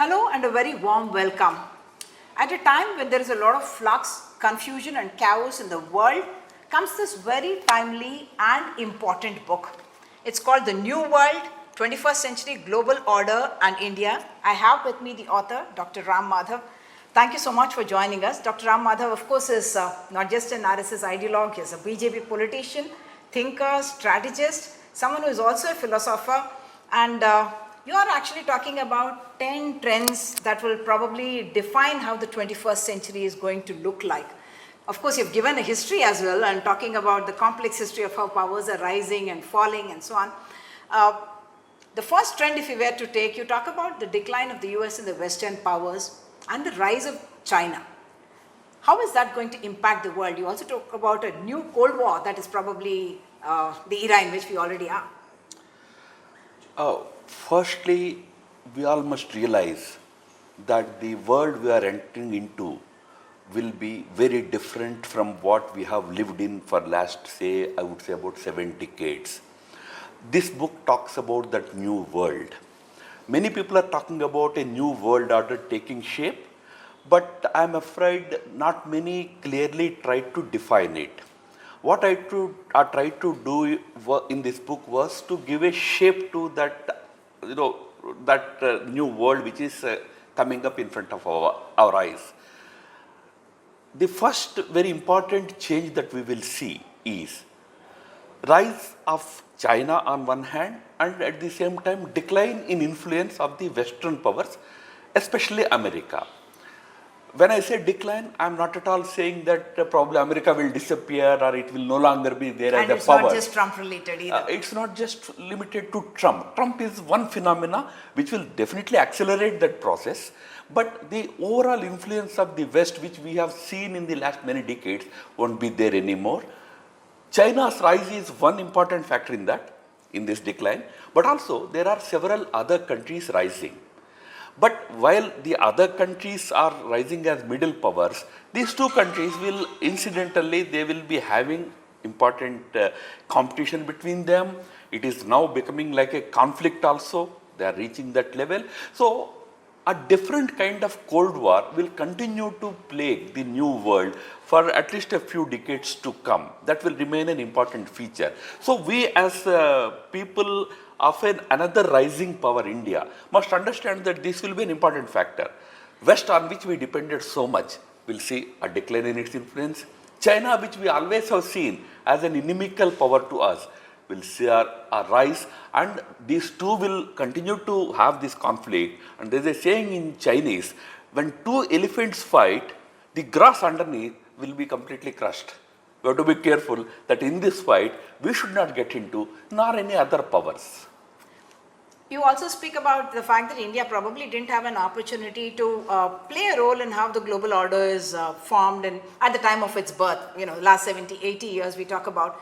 Hello and a very warm welcome. At a time when there is a lot of flux, confusion and chaos in the world, comes this very timely and important book. It's called The New World, 21st Century Global Order and India. I have with me the author, Dr. Ram Madhav. Thank you so much for joining us. Dr. Ram Madhav, of course, is not just an RSS ideologue, he's a BJP politician, thinker, strategist, someone who is also a philosopher, and you are actually talking about 10 trends that will probably define how the 21st century is going to look like. Of course, you've given a history as well and talking about the complex history of how powers are rising and falling and so on. The first trend, if you were to take, you talk about the decline of the US and the Western powers and the rise of China. How is that going to impact the world? You also talk about a new Cold War that is probably the era in which we already are. Firstly, we all must realize that the world we are entering into will be very different from what we have lived in for last, I would say about 7 decades. This book talks about that new world. Many people are talking about a new world order taking shape, but I'm afraid not many clearly try to define it. What I tried to do in this book was to give a shape to that, new world which is coming up in front of our eyes. The first very important change that we will see is rise of China on one hand and at the same time decline in influence of the Western powers, especially America. When I say decline, I am not at all saying that probably America will disappear or it will no longer be there as a power. And it's not just Trump related either. It's not just limited to Trump. Trump is one phenomena which will definitely accelerate that process. But the overall influence of the West, which we have seen in the last many decades, won't be there anymore. China's rise is one important factor in this decline. But also there are several other countries rising. But while the other countries are rising as middle powers, these two countries will incidentally, they will be having important competition between them. It is now becoming like a conflict also. They are reaching that level. So a different kind of Cold War will continue to plague the new world for at least a few decades to come. That will remain an important feature. So we as people of another rising power, India, must understand that this will be an important factor. West, on which we depended so much, will see a decline in its influence. China, which we always have seen as an inimical power to us, will see a rise, and these two will continue to have this conflict. And there is a saying in Chinese, when two elephants fight, the grass underneath will be completely crushed. We have to be careful that in this fight, we should not get into, nor any other powers. You also speak about the fact that India probably didn't have an opportunity to play a role in how the global order is formed and at the time of its birth, last 70, 80 years we talk about.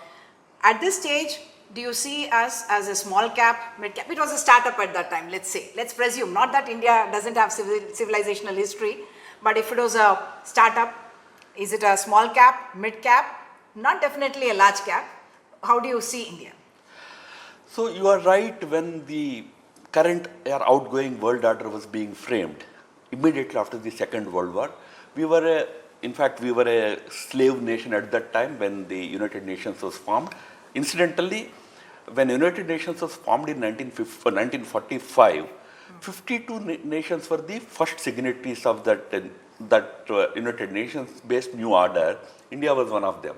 At this stage, do you see us as a small cap, mid cap? It was a startup at that time, let's say. Let's presume, not that India doesn't have civilizational history, but if it was a startup, is it a small cap, mid cap? Not definitely a large cap. How do you see India? So you are right. When the current or outgoing world order was being framed, immediately after the Second World War, we were a slave nation at that time when the United Nations was formed. Incidentally, when United Nations was formed in 1945, 52 nations were the first signatories of that United Nations based new order. India was one of them.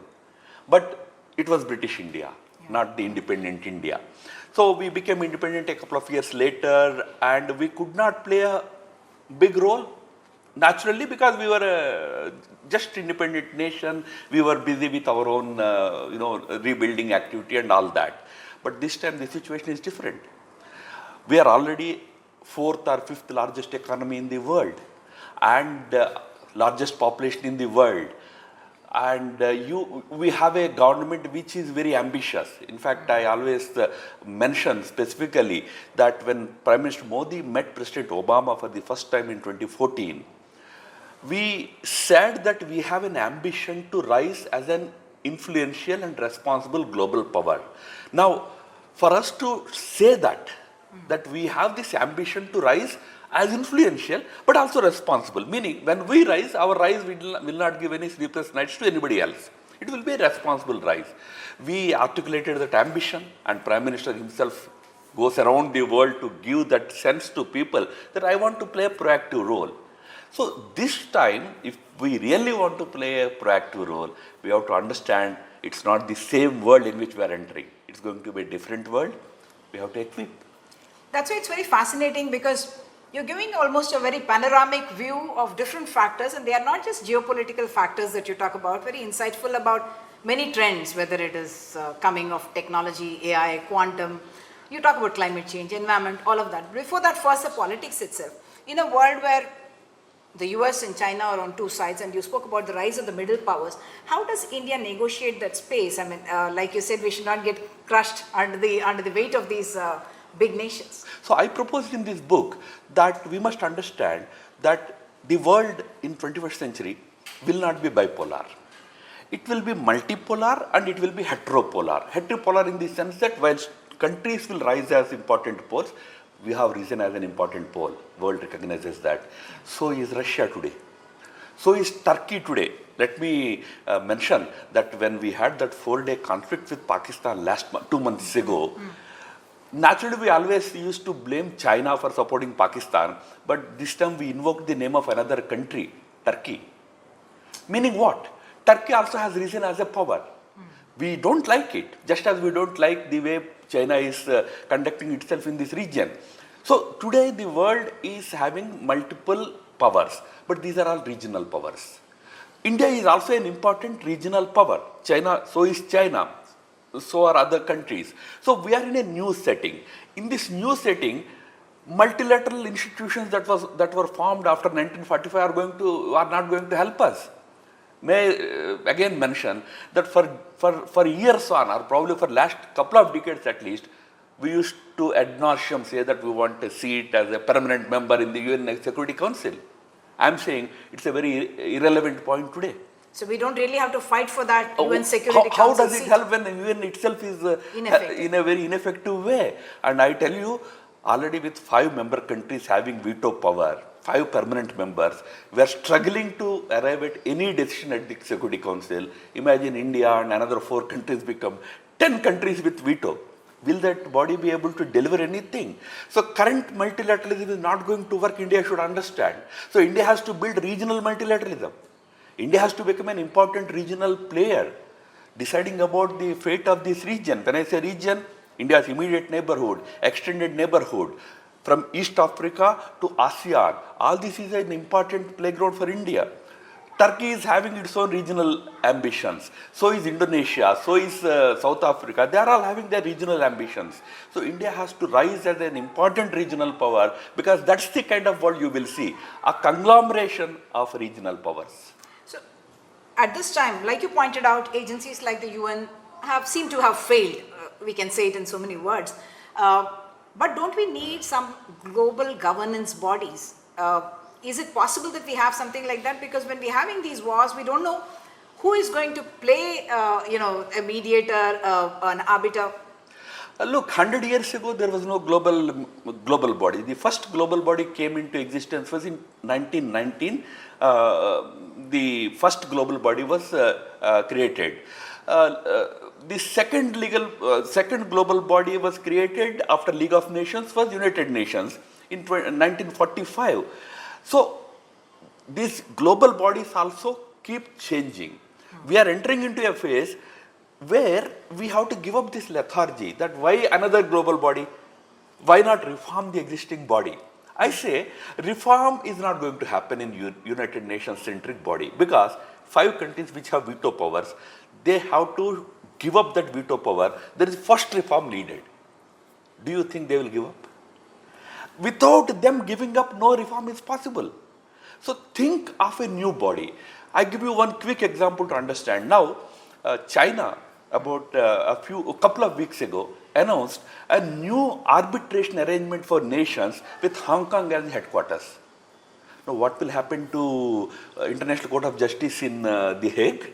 But it was British India, not the independent India. So we became independent a couple of years later, and we could not play a big role, naturally, because we were a just independent nation. We were busy with our own, rebuilding activity and all that. But this time the situation is different. We are already 4th or 5th largest economy in the world and largest population in the world. And we have a government which is very ambitious. In fact, I always mention specifically that when Prime Minister Modi met President Obama for the first time in 2014, we said that we have an ambition to rise as an influential and responsible global power. Now, for us to say that we have this ambition to rise, as influential, but also responsible. Meaning, when we rise, our rise will not give any sleepless nights to anybody else. It will be a responsible rise. We articulated that ambition, and Prime Minister himself goes around the world to give that sense to people that I want to play a proactive role. So this time, if we really want to play a proactive role, we have to understand it's not the same world in which we are entering. It's going to be a different world. We have to equip. That's why it's very fascinating, because you're giving almost a very panoramic view of different factors, and they are not just geopolitical factors that you talk about, very insightful about many trends, whether it is coming of technology, AI, quantum. You talk about climate change, environment, all of that. Before that, first the politics itself. In a world where the US and China are on two sides, and you spoke about the rise of the middle powers, how does India negotiate that space? I mean, like you said, we should not get crushed under the weight of these big nations. So I proposed in this book that we must understand that the world in 21st century will not be bipolar. It will be multipolar and it will be heteropolar. Heteropolar in the sense that while countries will rise as important poles, we have risen as an important pole. World recognizes that. So is Russia today. So is Turkey today. Let me mention that when we had that 4-day conflict with Pakistan 2 months ago, naturally we always used to blame China for supporting Pakistan, but this time we invoked the name of another country, Turkey. Meaning what? Turkey also has risen as a power. We don't like it, just as we don't like the way China is conducting itself in this region. So today the world is having multiple powers, but these are all regional powers. India is also an important regional power. China, so is China, so are other countries. So we are in a new setting. In this new setting, multilateral institutions that were formed after 1945 are not going to help us. May again mention that for years on, or probably for last couple of decades at least, we used to ad nauseam say that we want a seat as a permanent member in the UN Security Council. I'm saying it's a very irrelevant point today. So we don't really have to fight for that UN Security Council How does it seat? help when the UN itself is in a very ineffective way? And I tell you, already with 5 member countries having veto power, 5 permanent members, we are struggling to arrive at any decision at the Security Council. Imagine India and another 4 countries become 10 countries with veto. Will that body be able to deliver anything? So current multilateralism is not going to work, India should understand. So India has to build regional multilateralism. India has to become an important regional player, deciding about the fate of this region. When I say region, India's immediate neighborhood, extended neighborhood, from East Africa to ASEAN, all this is an important playground for India. Turkey is having its own regional ambitions. So is Indonesia, so is South Africa. They are all having their regional ambitions. So India has to rise as an important regional power, because that's the kind of world you will see, a conglomeration of regional powers. So at this time, like you pointed out, agencies like the UN seem to have failed. We can say it in so many words. But don't we need some global governance bodies? Is it possible that we have something like that? Because when we're having these wars, we don't know who is going to play, a mediator, an arbiter. Look, 100 years ago, there was no global body. The first global body came into existence was in 1919. The first global body was created. The second global body was created after League of Nations was United Nations in 1945. So these global bodies also keep changing. We are entering into a phase where we have to give up this lethargy, that why another global body, why not reform the existing body? I say reform is not going to happen in United Nations centric body, because 5 countries which have veto powers, they have to give up that veto power. There is first reform needed. Do you think they will give up? Without them giving up, no reform is possible. So think of a new body. I give you one quick example to understand. Now, China, about a couple of weeks ago, announced a new arbitration arrangement for nations with Hong Kong as headquarters. Now, what will happen to International Court of Justice in The Hague?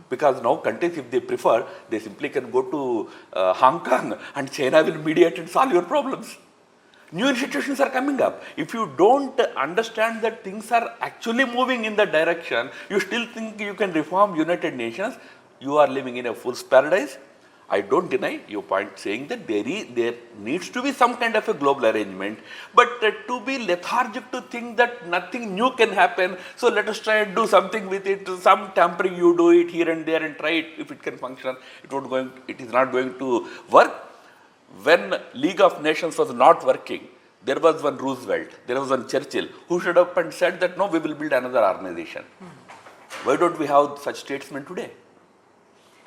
Because now countries, if they prefer, they simply can go to Hong Kong and China will mediate and solve your problems. New institutions are coming up. If you don't understand that things are actually moving in that direction, you still think you can reform United Nations, you are living in a fool's paradise. I don't deny your point saying that there needs to be some kind of a global arrangement, but to be lethargic to think that nothing new can happen, so let us try and do something with it, some tampering you do it here and there and try it, if it can function, it is not going to work. When League of Nations was not working, there was one Roosevelt, there was one Churchill who stood up and said that no, we will build another organization. Why don't we have such statesmen today?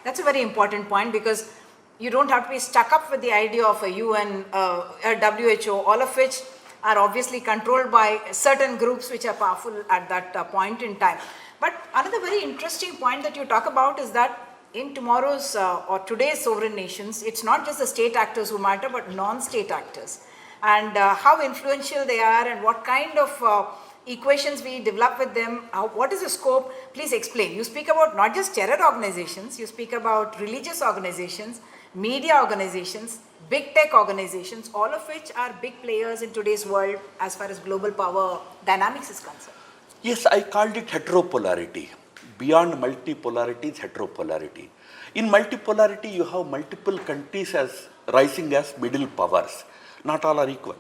That's a very important point, because you don't have to be stuck up with the idea of a UN, a WHO, all of which are obviously controlled by certain groups which are powerful at that point in time. But another very interesting point that you talk about is that in tomorrow's or today's sovereign nations, it's not just the state actors who matter, but non-state actors, and how influential they are and what kind of equations we develop with them. What is the scope? Please explain. You speak about not just terror organizations, you speak about religious organizations, media organizations, big tech organizations, all of which are big players in today's world as far as global power dynamics is concerned. Yes, I called it heteropolarity. Beyond multipolarity is heteropolarity. In multipolarity, you have multiple countries as rising as middle powers. Not all are equal.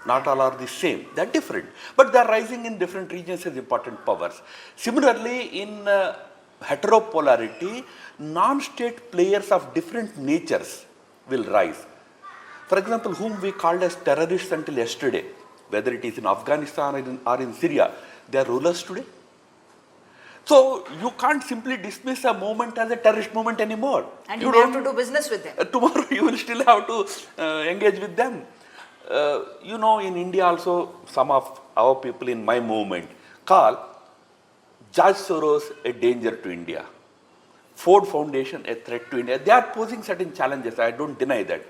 Not all are the same. They are different. But they are rising in different regions as important powers. Similarly, in heteropolarity, non-state players of different natures will rise. For example, whom we called as terrorists until yesterday, whether it is in Afghanistan or in Syria, they are rulers today. So you can't simply dismiss a movement as a terrorist movement anymore. And you have to do business with them. Tomorrow you will still have to engage with them. In India also, some of our people in my movement call George Soros a danger to India, Ford Foundation a threat to India. They are posing certain challenges, I don't deny that.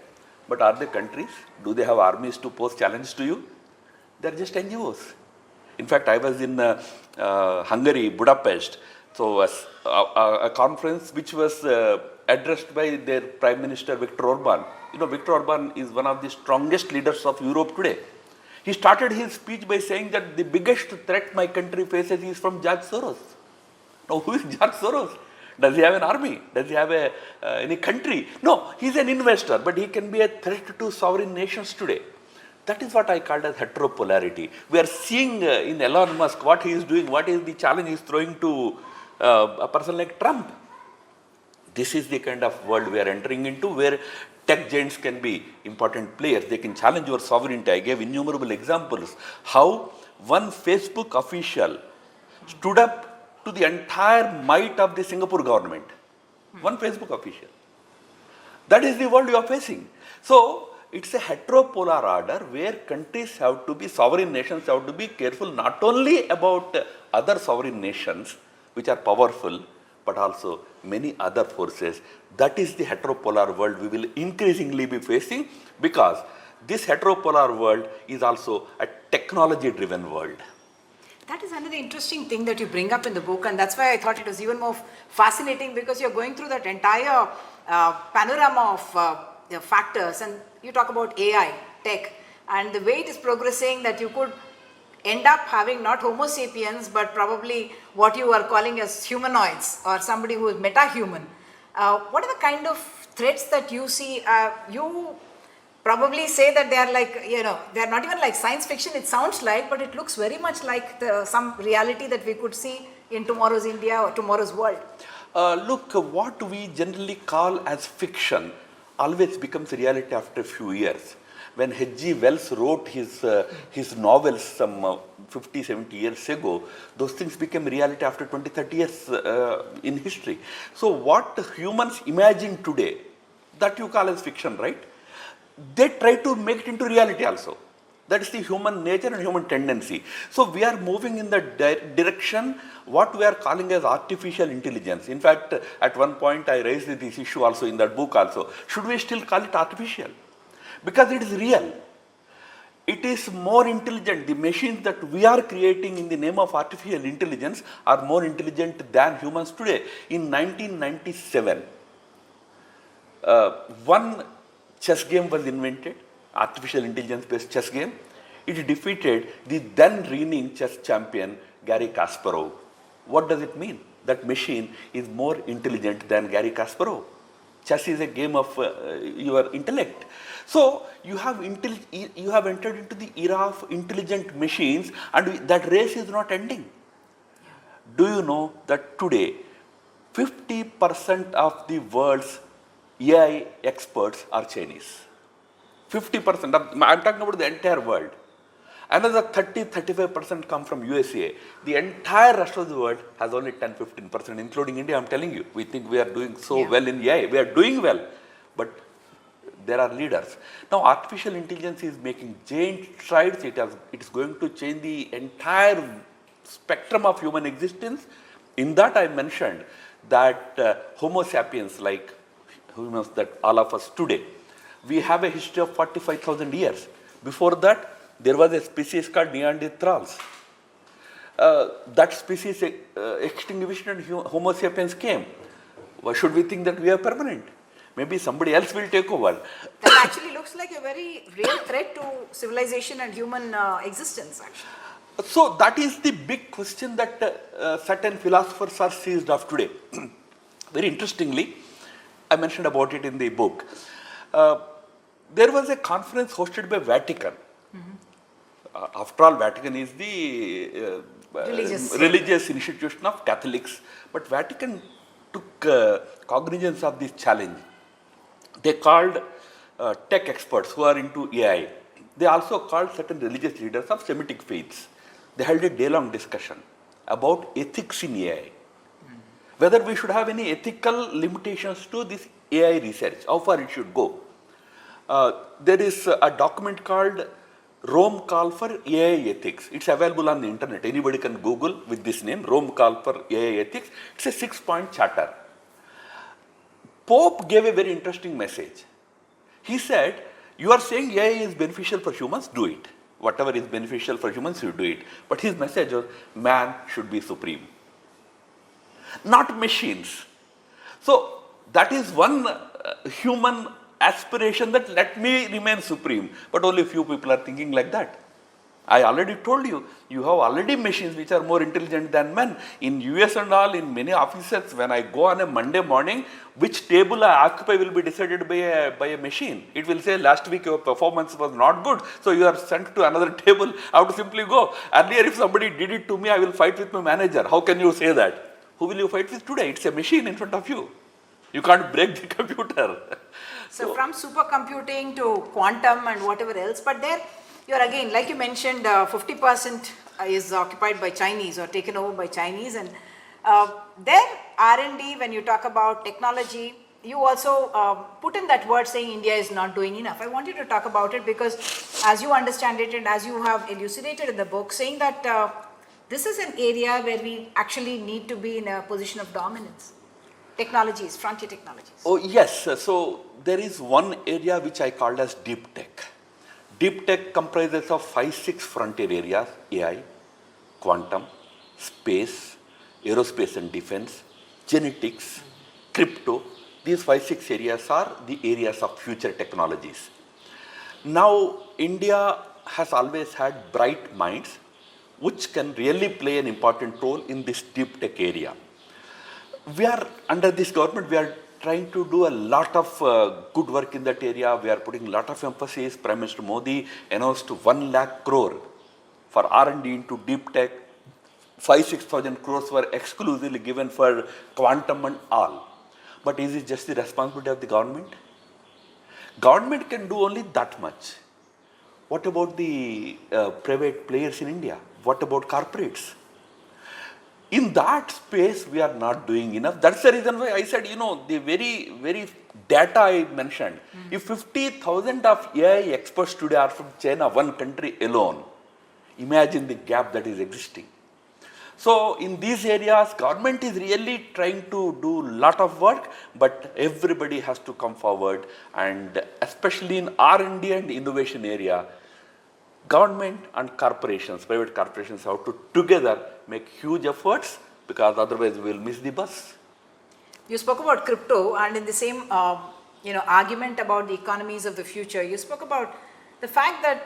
But are they countries? Do they have armies to pose challenges to you? They are just NGOs. In fact, I was in Hungary, Budapest, so a conference which was addressed by their Prime Minister Viktor Orban. Viktor Orban is one of the strongest leaders of Europe today. He started his speech by saying that the biggest threat my country faces is from George Soros. Now, who is George Soros? Does he have an army? Does he have any country? No, he's an investor, but he can be a threat to sovereign nations today. That is what I called as heteropolarity. We are seeing in Elon Musk what he is doing, what is the challenge he is throwing to a person like Trump. This is the kind of world we are entering into, where tech giants can be important players. They can challenge your sovereignty. I gave innumerable examples how one Facebook official stood up to the entire might of the Singapore government. One Facebook official. That is the world you are facing. So it's a heteropolar order where countries have to be, sovereign nations have to be careful not only about other sovereign nations which are powerful, but also many other forces. That is the heteropolar world we will increasingly be facing, because this heteropolar world is also a technology-driven world. That is another interesting thing that you bring up in the book, and that's why I thought it was even more fascinating, because you're going through that entire panorama of the factors, and you talk about AI, tech, and the way it is progressing, that you could end up having not Homo sapiens, but probably what you are calling as humanoids, or somebody who is meta-human. What are the kind of threats that you see? You probably say that they are like, they are not even like science fiction, it sounds like, but it looks very much like some reality that we could see in tomorrow's India or tomorrow's world. Look, what we generally call as fiction always becomes reality after a few years. When H.G. Wells wrote his novels some 50, 70 years ago, those things became reality after 20, 30 years in history. So what humans imagine today, that you call as fiction, right? They try to make it into reality also. That is the human nature and human tendency. So we are moving in the direction what we are calling as artificial intelligence. In fact, at one point I raised this issue also in that book also. Should we still call it artificial? Because it is real. It is more intelligent. The machines that we are creating in the name of artificial intelligence are more intelligent than humans today. In 1997, one chess game was invented. artificial intelligence based chess game. It defeated the then reigning chess champion Gary Kasparov. What does it mean? That machine is more intelligent than Gary Kasparov. Chess is a game of your intellect. So you have entered into the era of intelligent machines, and that race is not ending. Do you know that today 50% of the world's AI experts are Chinese? 50%. I'm talking about the entire world. Another 30-35% come from USA. The entire rest of the world has only 10-15%, including India. I'm telling you, we think we are doing so well in AI. We are doing well, but there are leaders. Now, artificial intelligence is making giant strides. It is going to change the entire spectrum of human existence. In that, I mentioned that Homo sapiens, like humans, that all of us today, we have a history of 45,000 years. Before that, there was a species called Neanderthals. That species extinguished and Homo sapiens came. Why should we think that we are permanent? Maybe somebody else will take over. That actually looks like a very real threat to civilization and human existence, actually. So that is the big question that certain philosophers are seized of today. Very interestingly, I mentioned about it in the book. There was a conference hosted by Vatican. After all, Vatican is the religious institution of Catholics. But Vatican took cognizance of this challenge. They called tech experts who are into AI. They also called certain religious leaders of Semitic faiths. They held a day-long discussion about ethics in AI. Whether we should have any ethical limitations to this AI research, how far it should go. There is a document called Rome Call for AI Ethics. It's available on the internet. Anybody can Google with this name, Rome Call for AI Ethics. It's a 6-point charter. Pope gave a very interesting message. He said, you are saying AI is beneficial for humans, do it. Whatever is beneficial for humans, you do it. But his message was, man should be supreme. Not machines. So that is one human aspiration, that let me remain supreme, but only few people are thinking like that. I already told you, you have already machines which are more intelligent than men. In US and all, in many offices, when I go on a Monday morning, which table I occupy will be decided by a machine. It will say, last week your performance was not good, so you are sent to another table. I have to simply go. Earlier, if somebody did it to me, I will fight with my manager. How can you say that? Who will you fight with today? It's a machine in front of you. You can't break the computer. So from supercomputing to quantum and whatever else, but there you're again, like you mentioned, 50% is occupied by Chinese or taken over by Chinese, and their R&D, when you talk about technology, you also put in that word saying India is not doing enough. I want you to talk about it because as you understand it and as you have elucidated in the book, saying that this is an area where we actually need to be in a position of dominance. Technologies, frontier technologies. Oh yes, so there is one area which I called as deep tech. Deep tech comprises of 5-6 frontier areas: AI, quantum, space, aerospace and defense, genetics, crypto. These 5-6 areas are the areas of future technologies. Now, India has always had bright minds which can really play an important role in this deep tech area. We are, under this government, we are trying to do a lot of good work in that area. We are putting a lot of emphasis. Prime Minister Modi announced 1 lakh crore for R&D into deep tech. 5,000-6,000 crores were exclusively given for quantum and all. But is it just the responsibility of the government? Government can do only that much. What about the private players in India? What about corporates? In that space, we are not doing enough. That's the reason why I said, the very data I mentioned. If 50,000 of AI experts today are from China, one country alone, imagine the gap that is existing. So in these areas, government is really trying to do a lot of work, but everybody has to come forward, and especially in R&D and innovation area, government and corporations, private corporations have to together make huge efforts, because otherwise we will miss the bus. You spoke about crypto, and in the same argument about the economies of the future, you spoke about the fact that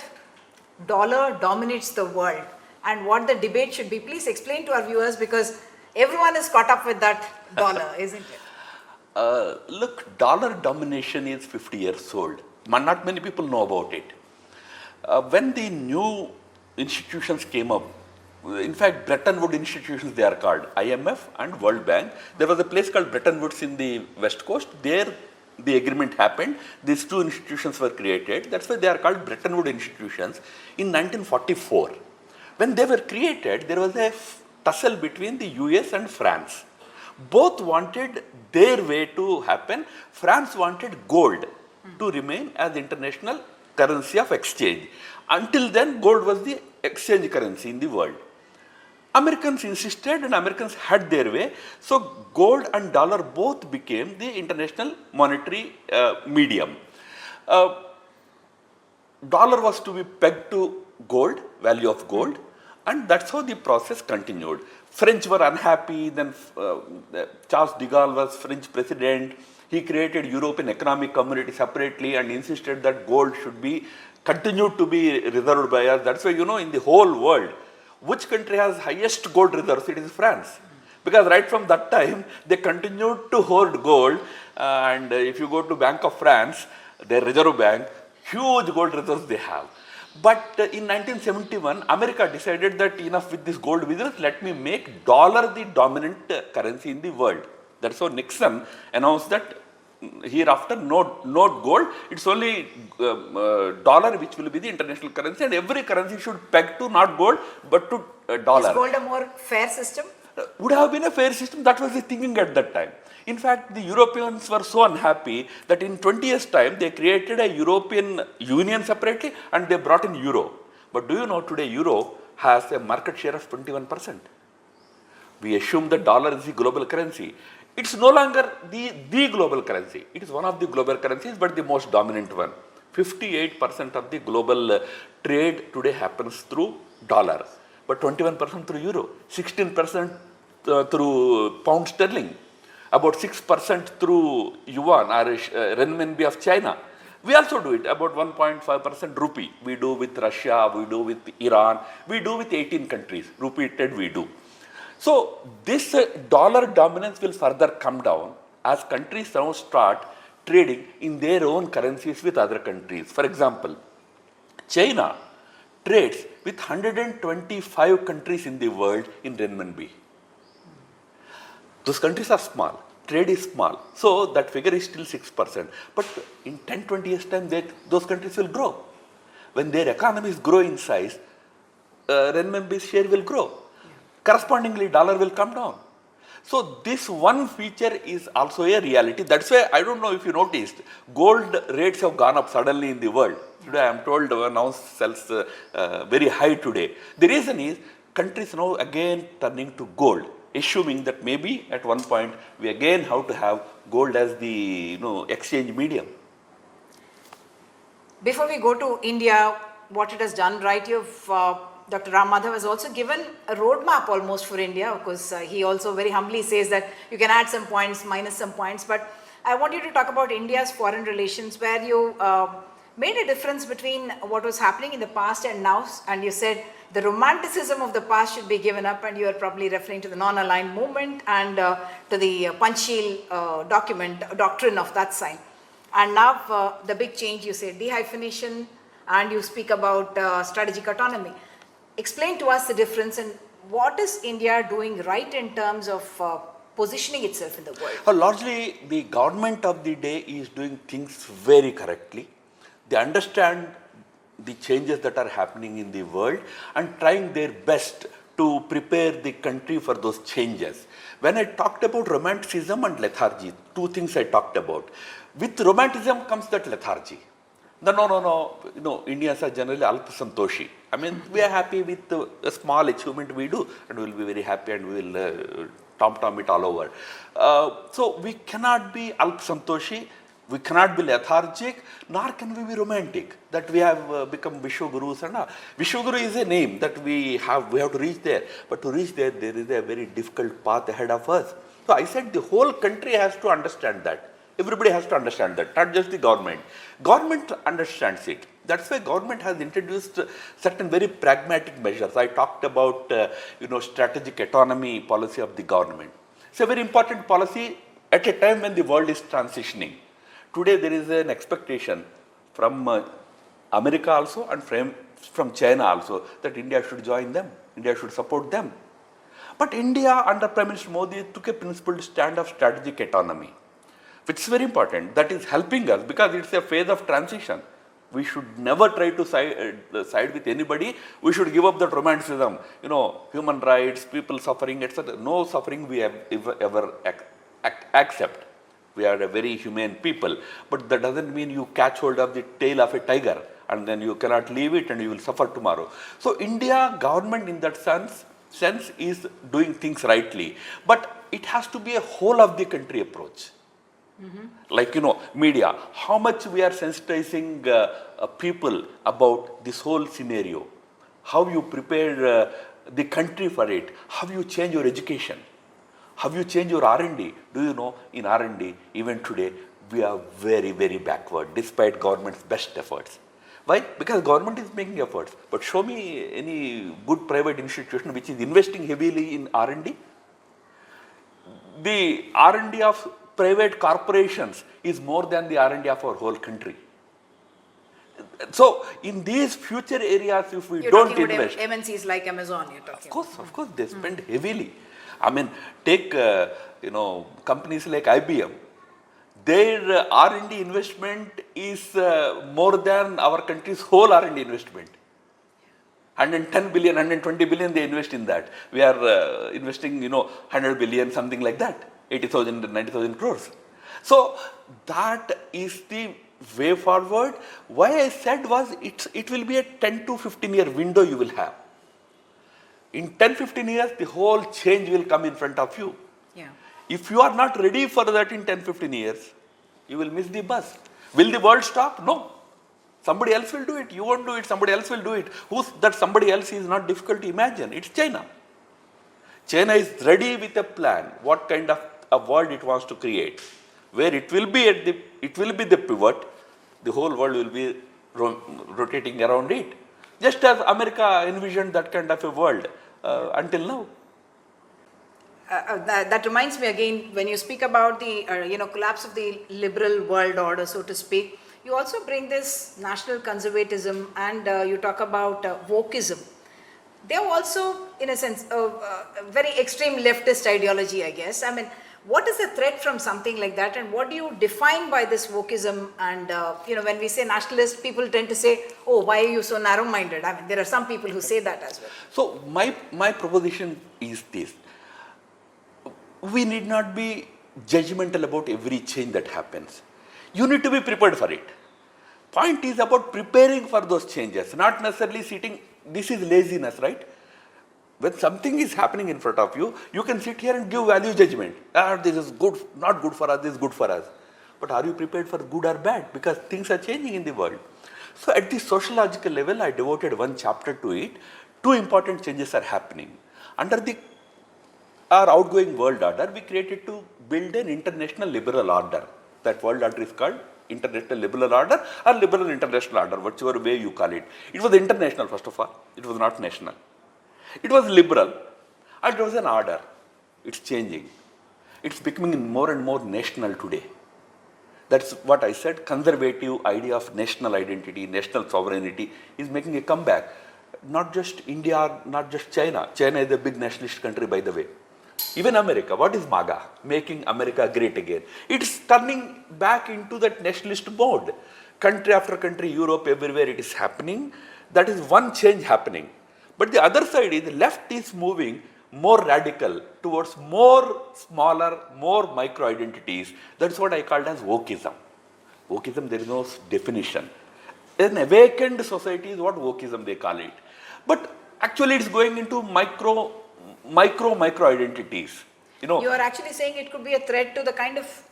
dollar dominates the world and what the debate should be. Please explain to our viewers, because everyone is caught up with that dollar, isn't it? Look, dollar domination is 50 years old. Not many people know about it. When the new institutions came up, in fact, Bretton Woods institutions they are called, IMF and World Bank. There was a place called Bretton Woods in the West Coast. There, the agreement happened. These two institutions were created. That's why they are called Bretton Woods institutions. In 1944, when they were created, there was a tussle between the US and France. Both wanted their way to happen. France wanted gold to remain as the international currency of exchange. Until then, gold was the exchange currency in the world. Americans insisted and Americans had their way. So gold and dollar both became the international monetary medium. Dollar was to be pegged to gold, value of gold, and that's how the process continued. French were unhappy, then Charles de Gaulle was French president. He created European Economic Community separately and insisted that gold should be continued to be reserved by us. That's why, in the whole world, which country has highest gold reserves? It is France. Because right from that time, they continued to hoard gold. And if you go to Bank of France, their reserve bank, huge gold reserves they have. But in 1971, America decided that enough with this gold business, let me make dollar the dominant currency in the world. That's how Nixon announced that hereafter no gold, it's only dollar which will be the international currency, and every currency should peg to not gold but to dollar. Is gold a more fair system? Would have been a fair system. That was the thinking at that time. In fact, the Europeans were so unhappy that in 20 years' time they created a European Union separately and they brought in euro. But do you know today euro has a market share of 21%. We assume that dollar is the global currency. It's no longer the global currency. It is one of the global currencies, but the most dominant one. 58% of the global trade today happens through dollar, but 21% through euro, 16% through pound sterling, about 6% through yuan or renminbi of China. We also do it, about 1.5% rupee. We do with Russia, we do with Iran, we do with 18 countries. Rupee trade we do. So this dollar dominance will further come down as countries now start trading in their own currencies with other countries. For example, China trades with 125 countries in the world in renminbi. Those countries are small. Trade is small. So that figure is still 6%. But in 10-20 years time, those countries will grow. When their economies grow in size, renminbi's share will grow. Correspondingly, dollar will come down. So this one feature is also a reality. That's why, I don't know if you noticed, gold rates have gone up suddenly in the world. Today I am told one ounce sells very high today. The reason is countries now again turning to gold, assuming that maybe at one point we again have to have gold as the exchange medium. Before we go to India, what it has done, right, you've Dr. Ram Madhav has also given a roadmap almost for India, because he also very humbly says that you can add some points, minus some points. But I want you to talk about India's foreign relations, where you made a difference between what was happening in the past and now. And you said the romanticism of the past should be given up, and you are probably referring to the non-aligned movement and to the Panchsheel doctrine of that sign. And now the big change, you say dehyphenation, and you speak about strategic autonomy. Explain to us the difference and what is India doing right in terms of positioning itself in the world? Largely, the government of the day is doing things very correctly. They understand the changes that are happening in the world and trying their best to prepare the country for those changes. When I talked about romanticism and lethargy, two things I talked about. With romanticism comes that lethargy. No, Indians are generally alpa santoshi. I mean, we are happy with the small achievement we do, and we will be very happy and we will tom it all over. So we cannot be alpa santoshi, we cannot be lethargic, nor can we be romantic, that we have become Vishwagurus and all. Vishwaguru is a name that we have to reach there, but to reach there is a very difficult path ahead of us. So I said the whole country has to understand that. Everybody has to understand that, not just the government. Government understands it. That's why government has introduced certain very pragmatic measures. I talked about, strategic autonomy policy of the government. It's a very important policy at a time when the world is transitioning. Today there is an expectation from America also and from China also that India should join them, India should support them. But India under Prime Minister Modi took a principled stand of strategic autonomy, which is very important. That is helping us because it's a phase of transition. We should never try to side with anybody. We should give up that romanticism, human rights, people suffering, etc. No suffering we have ever accept. We are a very humane people. But that doesn't mean you catch hold of the tail of a tiger and then you cannot leave it and you will suffer tomorrow. So India government in that sense is doing things rightly. But it has to be a whole of the country approach. Like, media, how much we are sensitizing people about this whole scenario, how you prepare the country for it, how you change your education, how you change your R&D. Do you know, in R&D, even today, we are very, very backward, despite government's best efforts. Why? Because government is making efforts. But show me any good private institution which is investing heavily in R&D. The R&D of private corporations is more than the R&D of our whole country. So, in these future areas, if we don't invest, MNCs like Amazon, you're talking. Of course, they spend heavily. I mean, take companies like IBM. Their R&D investment is more than our country's whole R&D investment. 110 billion, 120 billion they invest in that. We are investing, 100 billion, something like that. 80,000, 90,000 crores. So that is the way forward. Why I said was it will be a 10 to 15 year window you will have. In 10-15 years, the whole change will come in front of you. Yeah. If you are not ready for that in 10-15 years, you will miss the bus. Will the world stop? No. Somebody else will do it. You won't do it. Somebody else will do it. Who's that somebody else is not difficult to imagine. It's China. China is ready with a plan. What kind of a world it wants to create, where it will be the pivot. The whole world will be rotating around it. Just as America envisioned that kind of a world until now. That reminds me again, when you speak about the collapse of the liberal world order, so to speak, you also bring this national conservatism and you talk about wokeism. They are also, in a sense, a very extreme leftist ideology, I guess. I mean, what is the threat from something like that, and what do you define by this wokeism? And when we say nationalist, people tend to say, "Oh, why are you so narrow-minded?" I mean, there are some people who say that as well. So my proposition is this: we need not be judgmental about every change that happens. You need to be prepared for it. Point is about preparing for those changes, not necessarily sitting. This is laziness, right? When something is happening in front of you, you can sit here and give value judgment. This is good, not good for us, this is good for us. But are you prepared for good or bad? Because things are changing in the world. So at the sociological level, I devoted one chapter to it. Two important changes are happening. Under our outgoing world order, we created to build an international liberal order. That world order is called international liberal order or liberal international order, whichever way you call it. It was international, first of all. It was not national. It was liberal and it was an order. It's changing. It's becoming more and more national today. That's what I said. Conservative idea of national identity, national sovereignty is making a comeback. Not just India, not just China. China is a big nationalist country, by the way. Even America. What is MAGA? Making America great again. It's turning back into that nationalist mode. Country after country, Europe, everywhere it is happening. That is one change happening. But the other side is the left is moving more radical towards more smaller, more micro identities. That's what I called as wokeism. Wokeism, there is no definition. An awakened society is what wokeism they call it. But actually it's going into micro identities. You are actually saying it could be a threat to the kind of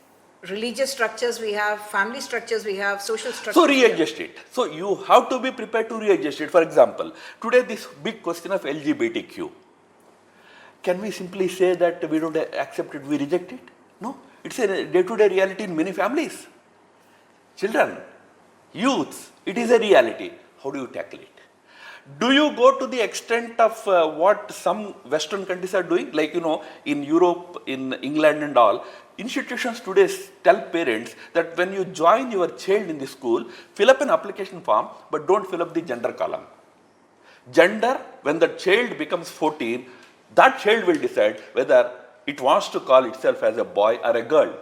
religious structures we have, family structures we have, social structures. So readjust it. So you have to be prepared to readjust it. For example, today this big question of LGBTQ. Can we simply say that we don't accept it, we reject it? No. It's a day-to-day reality in many families. Children, youths, it is a reality. How do you tackle it? Do you go to the extent of what some Western countries are doing? Like, in Europe, in England and all, institutions today tell parents that when you join your child in the school, fill up an application form, but don't fill up the gender column. Gender, when the child becomes 14, that child will decide whether it wants to call itself as a boy or a girl.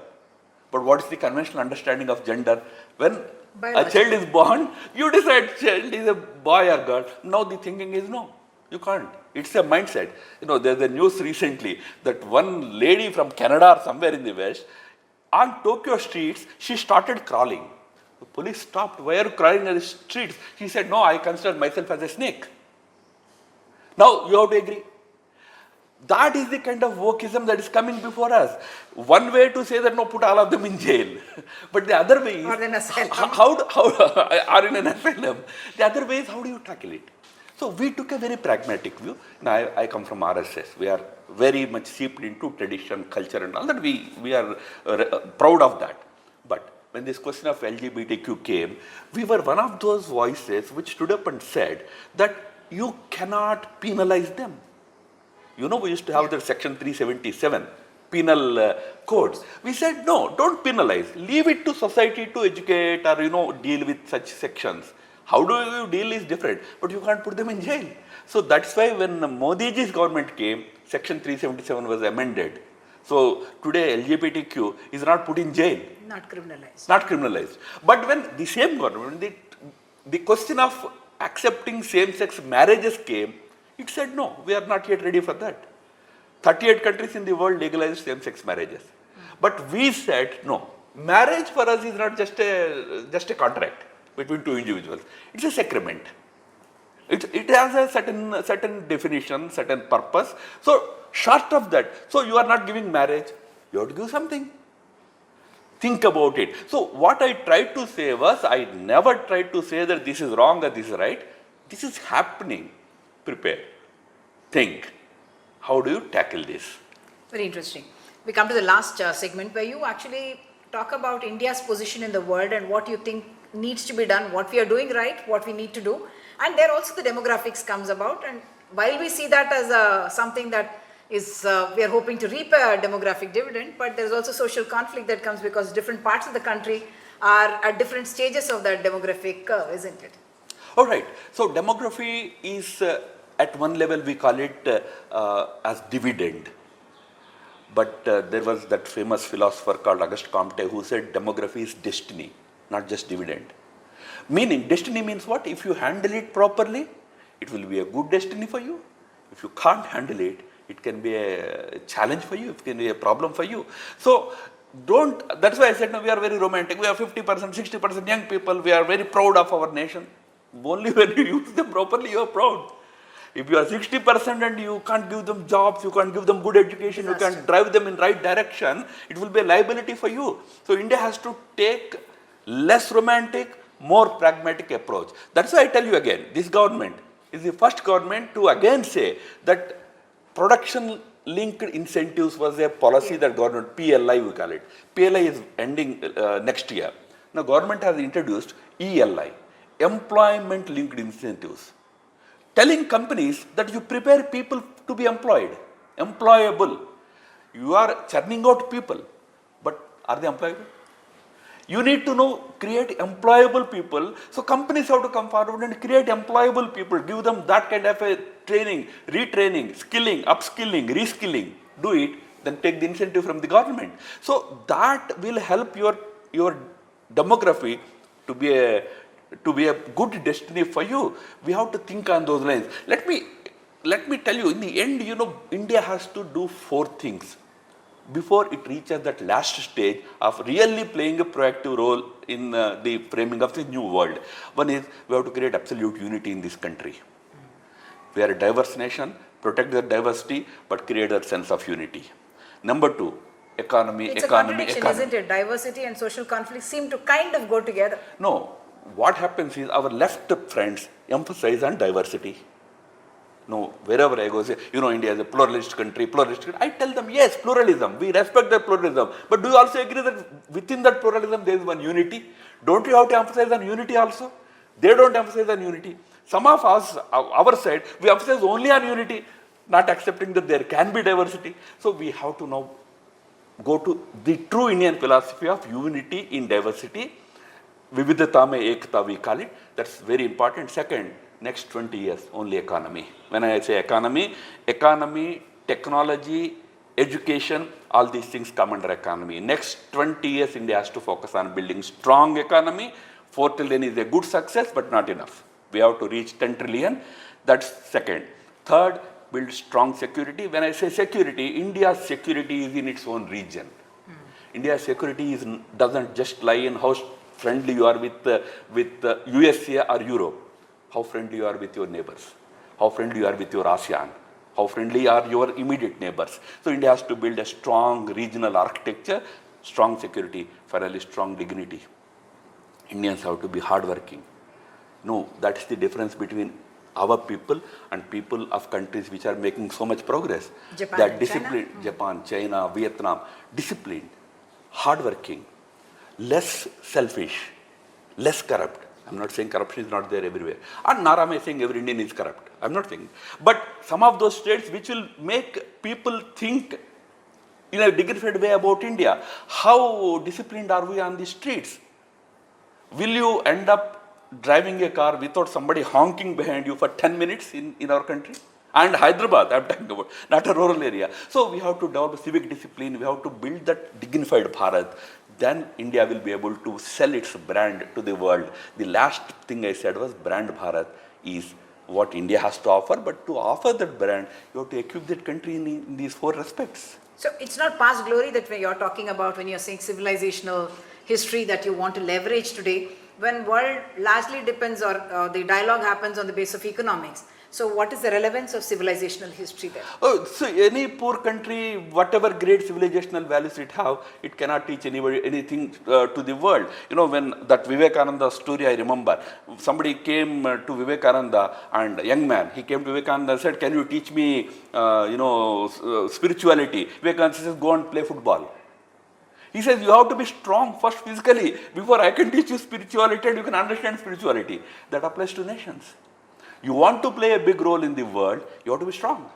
But what is the conventional understanding of gender? When a child is born, you decide child is a boy or girl. Now the thinking is no, you can't. It's a mindset. There's a news recently that one lady from Canada or somewhere in the West, on Tokyo streets, she started crawling. The police stopped. Why are you crawling on the streets? She said, no, I consider myself as a snake. Now you have to agree. That is the kind of wokeism that is coming before us. One way to say that, no, put all of them in jail. But the other way is, or in asylum. Or in an asylum. The other way is, how do you tackle it? So we took a very pragmatic view. Now I come from RSS. We are very much steeped into tradition, culture and all that. We are proud of that. But when this question of LGBTQ came, we were one of those voices which stood up and said that you cannot penalize them. We used to have the section 377 penal codes. We said, no, don't penalize. Leave it to society to educate or, deal with such sections. How do you deal is different, but you can't put them in jail. So that's why when Modi ji's government came, section 377 was amended. So today LGBTQ is not put in jail. Not criminalized. Not criminalized. But when the same government, the question of accepting same-sex marriages came, it said, no, we are not yet ready for that. 38 countries in the world legalized same-sex marriages. But we said, no, marriage for us is not just a contract between two individuals. It's a sacrament. It has a certain definition, certain purpose. So short of that, so you are not giving marriage, you have to give something. Think about it. So what I tried to say was, I never tried to say that this is wrong or this is right. This is happening. Prepare. Think. How do you tackle this? Very interesting. We come to the last segment where you actually talk about India's position in the world and what you think needs to be done, what we are doing right, what we need to do. And there also the demographics comes about. And while we see that as something that is, we are hoping to reap a demographic dividend, but there's also social conflict that comes because different parts of the country are at different stages of that demographic curve, isn't it? All right. So demography is, at one level we call it as dividend. But there was that famous philosopher called Auguste Comte who said demography is destiny, not just dividend. Meaning, destiny means what? If you handle it properly, it will be a good destiny for you. If you can't handle it, it can be a challenge for you, it can be a problem for you. So that's why I said, no, we are very romantic. We are 50%, 60% young people. We are very proud of our nation. Only when you use them properly, you are proud. If you are 60% and you can't give them jobs, you can't give them good education, you can't drive them in right direction, it will be a liability for you. So India has to take less romantic, more pragmatic approach. That's why I tell you again, this government is the first government to again say that production linked incentives was a policy that government, PLI we call it. PLI is ending next year. Now government has introduced ELI, employment linked incentives, telling companies that you prepare people to be employed, employable. You are churning out people, but are they employable? You need to create employable people. So companies have to come forward and create employable people, give them that kind of a training, retraining, skilling, upskilling, reskilling. Do it, then take the incentive from the government. So that will help your demography to be a good destiny for you. We have to think on those lines. Let me tell you, in the end, India has to do 4 things before it reaches that last stage of really playing a proactive role in the framing of the new world. One is, we have to create absolute unity in this country. We are a diverse nation, protect the diversity, but create that sense of unity. Number 2, economy. It's a contradiction, isn't it? Diversity and social conflict seem to kind of go together. No, what happens is our left friends emphasize on diversity. No, wherever I go, say, India is a pluralist country, I tell them, yes, pluralism, we respect that pluralism. But do you also agree that within that pluralism there is one unity? Don't you have to emphasize on unity also? They don't emphasize on unity. Some of us, our side, we emphasize only on unity, not accepting that there can be diversity. So we have to now go to the true Indian philosophy of unity in diversity. Vividhata mein ekta we call it. That's very important. Second, next 20 years, only economy. When I say economy, technology, education, all these things come under economy. Next 20 years, India has to focus on building strong economy. 4 trillion is a good success, but not enough. We have to reach 10 trillion. That's second. Third, build strong security. When I say security, India's security is in its own region. India's security doesn't just lie in how friendly you are with USA or Europe. How friendly you are with your neighbors. How friendly you are with your ASEAN. How friendly are your immediate neighbors. So India has to build a strong regional architecture, strong security, finally strong dignity. Indians have to be hardworking. No, that's the difference between our people and people of countries which are making so much progress. Japan, that discipline, Japan, China, Vietnam, disciplined, hardworking, less selfish, less corrupt. I'm not saying corruption is not there everywhere. And nor am I saying every Indian is corrupt. I'm not saying. But some of those states which will make people think in a dignified way about India. How disciplined are we on the streets? Will you end up driving a car without somebody honking behind you for 10 minutes in our country? And Hyderabad, I'm talking about, not a rural area. So we have to develop civic discipline. We have to build that dignified Bharat. Then India will be able to sell its brand to the world. The last thing I said was Brand Bharat is what India has to offer. But to offer that brand, you have to equip that country in these 4 respects. So it's not past glory that you're talking about when you're saying civilizational history that you want to leverage today, when world largely depends or the dialogue happens on the basis of economics. So what is the relevance of civilizational history there? Oh, so any poor country, whatever great civilizational values it have, it cannot teach anybody anything to the world. You know, when that Vivekananda story I remember, somebody came to Vivekananda, and a young man, he came to Vivekananda and said, can you teach me, spirituality? Vivekananda says, go and play football. He says, you have to be strong first physically before I can teach you spirituality and you can understand spirituality. That applies to nations. You want to play a big role in the world, you have to be strong.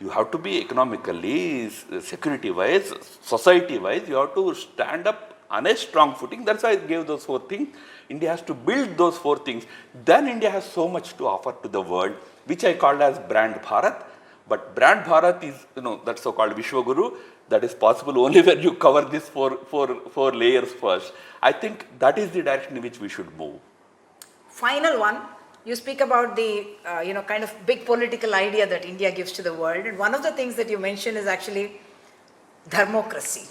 You have to be economically, security-wise, society-wise, you have to stand up on a strong footing. That's why I gave those 4 things. India has to build those 4 things. Then India has so much to offer to the world, which I called as Brand Bharat. But Brand Bharat is, that so-called Vishwaguru. That is possible only when you cover these four layers first. I think that is the direction in which we should move. Final one. You speak about the, kind of big political idea that India gives to the world. And one of the things that you mention is actually Dharmocracy.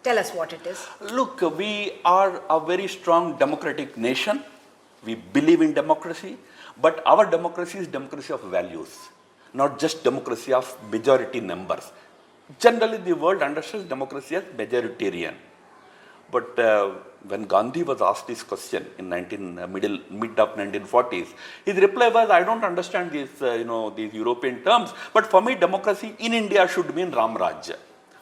Tell us what it is. Look, we are a very strong democratic nation. We believe in democracy. But our democracy is democracy of values, not just democracy of majority numbers. Generally, the world understands democracy as majoritarian. But when Gandhi was asked this question in mid of 1940s, his reply was, I don't understand these European terms, but for me democracy in India should mean Ram Rajya.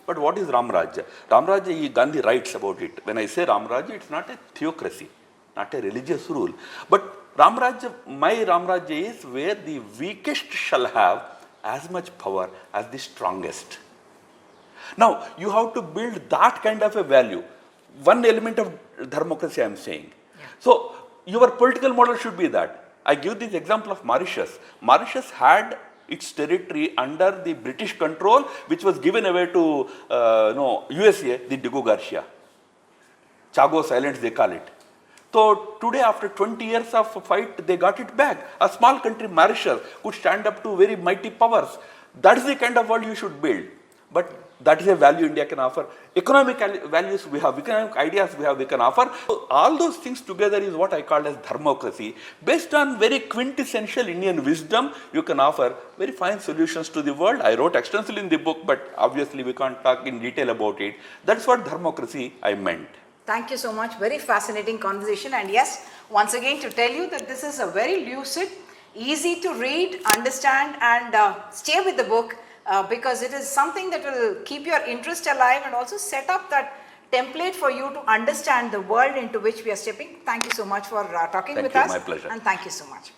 But what is Ram Rajya? Ram Rajya, Gandhi writes about it. When I say Ram Rajya, it's not a theocracy, not a religious rule. But Ram Rajya, my Ram Rajya is where the weakest shall have as much power as the strongest. Now, you have to build that kind of a value. One element of Dharmocracy I am saying. Yeah. So, your political model should be that. I give this example of Mauritius. Mauritius had its territory under the British control, which was given away to USA, the Diego Garcia. Chagos Islands, they call it. So, today after 20 years of fight, they got it back. A small country, Mauritius, could stand up to very mighty powers. That is the kind of world you should build. But that is a value India can offer. Economic values we have, economic ideas we can offer. So all those things together is what I call as Dharmocracy. Based on very quintessential Indian wisdom, you can offer very fine solutions to the world. I wrote extensively in the book, but obviously we can't talk in detail about it. That's what Dharmocracy I meant. Thank you so much. Very fascinating conversation. And yes, once again to tell you that this is a very lucid, easy to read, understand and stay with the book. Because it is something that will keep your interest alive and also set up that template for you to understand the world into which we are stepping. Thank you so much for talking Thank with you, us. my pleasure. And thank you so much.